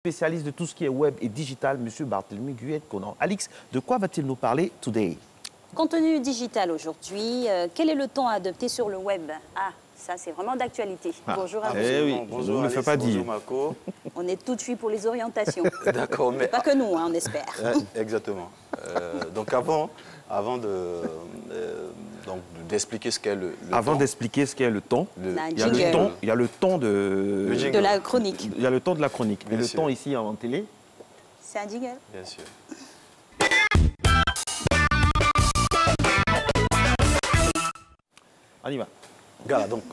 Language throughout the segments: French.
spécialiste de tout ce qui est web et digital, M. Barthélemy Guillet-Conan. Alix, de quoi va-t-il nous parler today? Contenu digital aujourd'hui. Quel est le ton à adopter sur le web? Ah, ça c'est vraiment d'actualité. Bonjour à vous. Eh oui, bonjour, je ne le fais pas dire. Bonjour Marco. On est tout de suite pour les orientations. D'accord, mais... Pas que nous, hein, on espère. Exactement. Donc avant d'expliquer ce qu'est le Avant ton, d'expliquer ce qu'est le ton, il y a jingle. le ton, il y a le ton de... jingle. De la chronique. Il y a le ton de la chronique. Et Bien le sûr. ton ici en télé, C'est un jingle. Bien sûr. on y va. Voilà, donc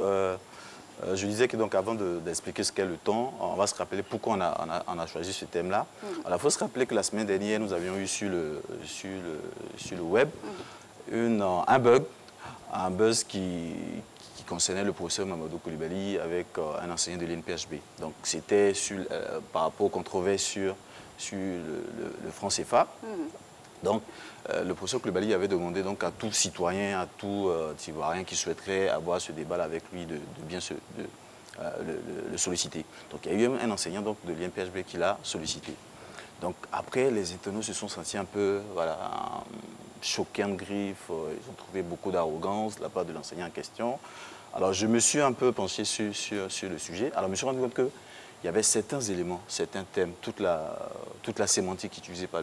je disais que donc avant d'expliquer ce qu'est le ton, on va se rappeler pourquoi on a choisi ce thème-là. Alors il faut se rappeler que la semaine dernière, nous avions eu sur le web un buzz qui concernait le professeur Mamadou Coulibaly avec un enseignant de l'INPHB. Donc c'était par rapport aux controverses sur le franc CFA. Donc, le professeur Coulibaly avait demandé donc, à tout citoyen, à tout Ivoirien qui souhaiterait avoir ce débat avec lui de bien le solliciter. Donc, il y a eu un enseignant donc, de l'INPHB qui l'a sollicité. Donc, après, les internautes se sont sentis un peu choqués en griffe. Ils ont trouvé beaucoup d'arrogance de la part de l'enseignant en question. Alors, je me suis un peu penché sur le sujet. Alors, je me suis rendu compte que il y avait certains éléments, certains thèmes, toute la sémantique utilisée par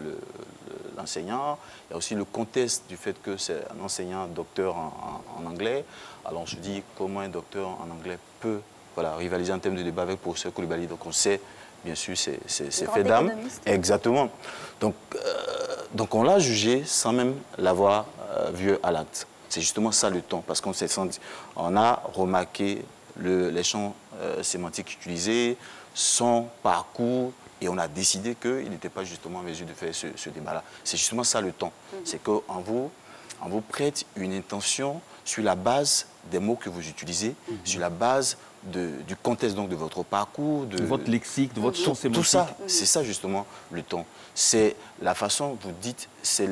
l'enseignant. Il y a aussi le contexte du fait que c'est un enseignant docteur en anglais. Alors on se dit comment un docteur en anglais peut rivaliser en termes de débat avec le professeur Coulibaly. Donc on sait, bien sûr, c'est fait d'âme. Exactement. Donc on l'a jugé sans même l'avoir vu à l'acte. C'est justement ça le ton, parce on a remarqué les champs sémantiques utilisés, son parcours, et on a décidé qu'il n'était pas justement en mesure de faire ce débat-là. C'est justement ça le ton. C'est qu'on vous prête une intention sur la base des mots que vous utilisez, sur la base du contexte donc, de votre parcours, de votre lexique, de votre champ sémantique. Tout ça, c'est ça justement le ton. C'est la façon dont vous dites, c'est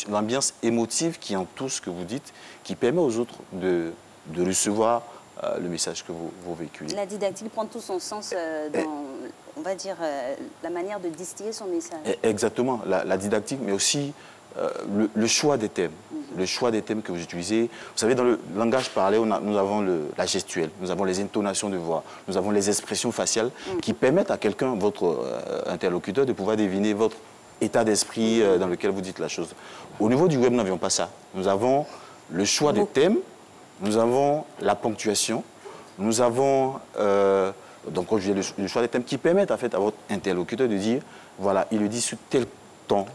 l'ambiance émotive qui entoure ce que vous dites, qui permet aux autres de recevoir le message que vous véhiculez. La didactique prend tout son sens dans, on va dire, la manière de distiller son message. Exactement, la didactique, mais aussi le choix des thèmes. Le choix des thèmes que vous utilisez. Vous savez, dans le langage parlé, nous avons la gestuelle, nous avons les intonations de voix, nous avons les expressions faciales qui permettent à quelqu'un, votre interlocuteur, de pouvoir deviner votre état d'esprit dans lequel vous dites la chose. Au niveau du web, nous n'avions pas ça. Nous avons le choix des thèmes. Nous avons la ponctuation, nous avons donc le choix des thèmes qui permettent en fait, à votre interlocuteur de dire, voilà, il le dit sur tel ton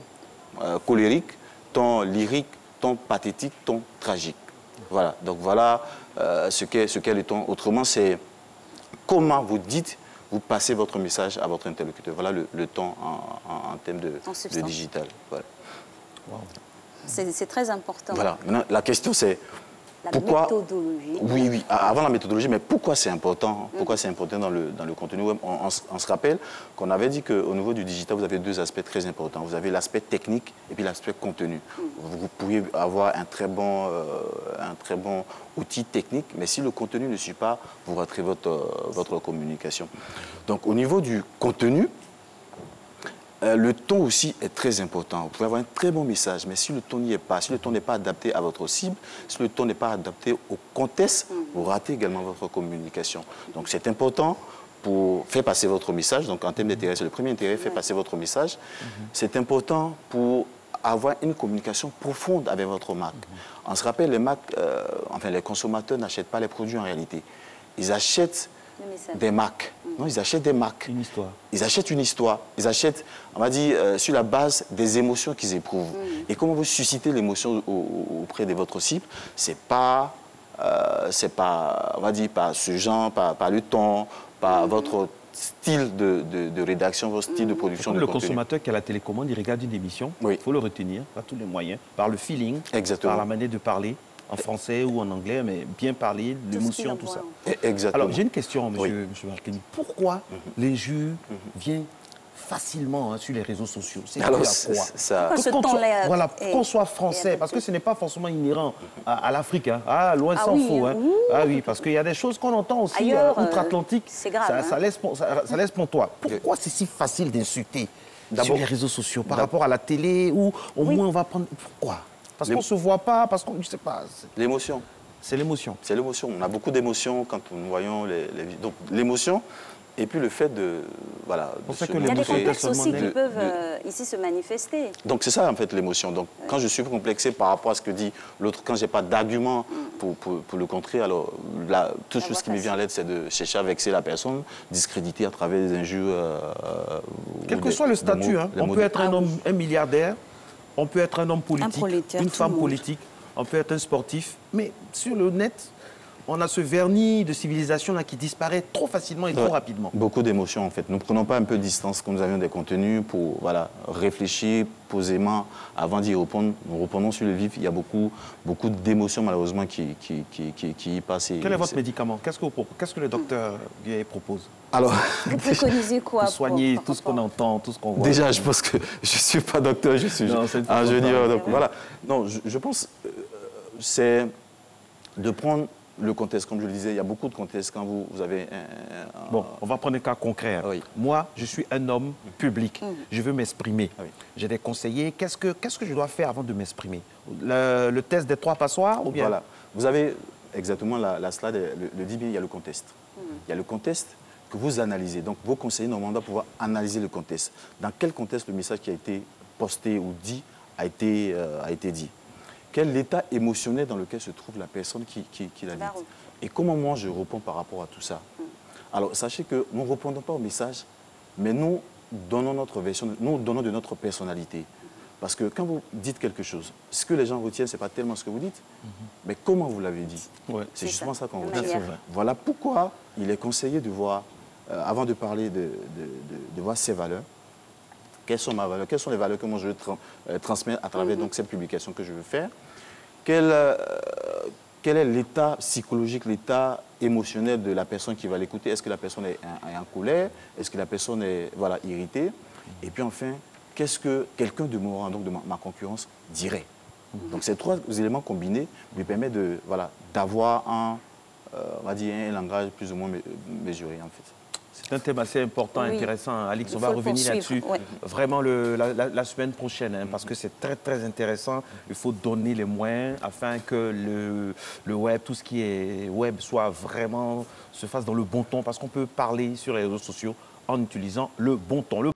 colérique, ton lyrique, ton pathétique, ton tragique. Voilà, donc voilà ce qu'est le ton. Autrement, c'est comment vous dites, vous passez votre message à votre interlocuteur. Voilà le ton en termes de digital. Voilà. Wow. C'est très important. Voilà, maintenant la question c'est, pourquoi, méthodologie. Oui, avant la méthodologie, mais pourquoi c'est important? Pourquoi c'est important dans le contenu web? On se rappelle qu'on avait dit qu'au niveau du digital, vous avez deux aspects très importants. Vous avez l'aspect technique et puis l'aspect contenu. Vous pouvez avoir un très bon outil technique, mais si le contenu ne suit pas, vous raterez votre communication. Donc au niveau du contenu, le ton aussi est très important. Vous pouvez avoir un très bon message, mais si le ton n'y est pas, si le ton n'est pas adapté à votre cible, si le ton n'est pas adapté au contexte, vous ratez également votre communication. Donc c'est important pour faire passer votre message. Donc en termes d'intérêt, c'est le premier intérêt, faire passer votre message. C'est important pour avoir une communication profonde avec votre marque. On se rappelle, les consommateurs n'achètent pas les produits en réalité. Ils achètent des marques. Non, ils achètent des marques. Une histoire. Ils achètent une histoire. Ils achètent, on va dire, sur la base des émotions qu'ils éprouvent. Et comment vous suscitez l'émotion auprès de votre cible, c'est pas, on va dire, par ce genre, par le ton, par votre style de rédaction, votre style de production de le contenu. consommateur qui a la télécommande, il regarde une émission, il faut le retenir par tous les moyens, par le feeling, par la manière de parler. En français ou en anglais, mais bien parler, l'émotion, tout ça. Exactement. Alors, j'ai une question, monsieur Barthélemy. Pourquoi les juges viennent facilement sur les réseaux sociaux. C'est dû à Alors, quoi? Voilà, qu'on soit français, parce que ce n'est pas forcément inhérent à l'Afrique. Hein. Ah, loin s'en faut. Hein. Ah oui, parce qu'il y a des choses qu'on entend aussi outre-Atlantique. C'est grave. Ça laisse pontoire. Pourquoi c'est si facile d'insulter sur les réseaux sociaux par rapport à la télé où au moins on va prendre... Pourquoi? Parce qu'on ne se voit pas, parce qu'on... Je sais pas. L'émotion. C'est l'émotion. C'est l'émotion. On a beaucoup d'émotions quand nous voyons les... Donc l'émotion... Et puis le fait de... Voilà, il y a des complexes aussi qui peuvent ici se manifester. Donc c'est ça en fait l'émotion. Donc quand je suis complexé par rapport à ce que dit l'autre, quand je n'ai pas d'argument pour le contrer, alors là, tout ce qui me vient à l'aide, c'est de chercher à vexer la personne, discréditer à travers des injures. Quel que soit le statut, hein. On peut être un homme, un milliardaire, on peut être un homme politique, une femme politique, on peut être un sportif, mais sur le net... On a ce vernis de civilisation là qui disparaît trop facilement et trop rapidement. Beaucoup d'émotions en fait. Nous ne prenons pas un peu de distance quand nous avions des contenus pour réfléchir posément avant d'y répondre. Nous reprenons sur le vif. Il y a beaucoup d'émotions malheureusement qui y passent. Quel est votre médicament? Qu'est-ce que le docteur Guillet propose? Alors, vous préconisez quoi pour soigner tout ce qu'on entend, tout ce qu'on voit? Déjà, je pense que je ne suis pas docteur, je suis ingénieur. Donc voilà. Non, je pense c'est de prendre le contexte, comme je le disais, il y a beaucoup de contextes quand vous avez Bon, on va prendre un cas concret. Hein. Oui. Moi, je suis un homme public. Je veux m'exprimer. Oui. J'ai des conseillers. Qu'est-ce que je dois faire avant de m'exprimer? Le test des 3 passoires ou bien... Voilà. Vous avez exactement la slide, le dit bien, il y a le contexte. Il y a le contexte que vous analysez. Donc, vos conseillers, normalement, doivent pouvoir analyser le contexte. Dans quel contexte le message qui a été posté ou dit a été dit? Quel est l'état émotionnel dans lequel se trouve la personne qui l'a dit? Et comment moi je réponds par rapport à tout ça? Alors sachez que nous ne répondons pas au message, mais nous donnons notre version, nous donnons de notre personnalité. Parce que quand vous dites quelque chose, ce que les gens retiennent, ce n'est pas tellement ce que vous dites, mais comment vous l'avez dit. C'est justement ça qu'on retient. Voilà pourquoi il est conseillé de voir, avant de parler de voir ses valeurs, quelles sont mes valeurs, quelles sont les valeurs que moi je veux transmettre à travers donc, cette publication que je veux faire. Quel est l'état psychologique, l'état émotionnel de la personne qui va l'écouter? Est-ce que la personne est en colère? Est-ce que la personne est irritée? Et puis enfin, qu'est-ce que quelqu'un de moral, donc de ma concurrence, dirait? Donc ces 3 éléments combinés lui permettent d'avoir on va dire, un langage plus ou moins mesuré en fait. C'est un thème assez important, intéressant. Alix, on va revenir là-dessus vraiment la semaine prochaine, hein, parce que c'est très, très intéressant. Il faut donner les moyens afin que le web, tout ce qui est web, se fasse dans le bon ton, parce qu'on peut parler sur les réseaux sociaux en utilisant le bon ton.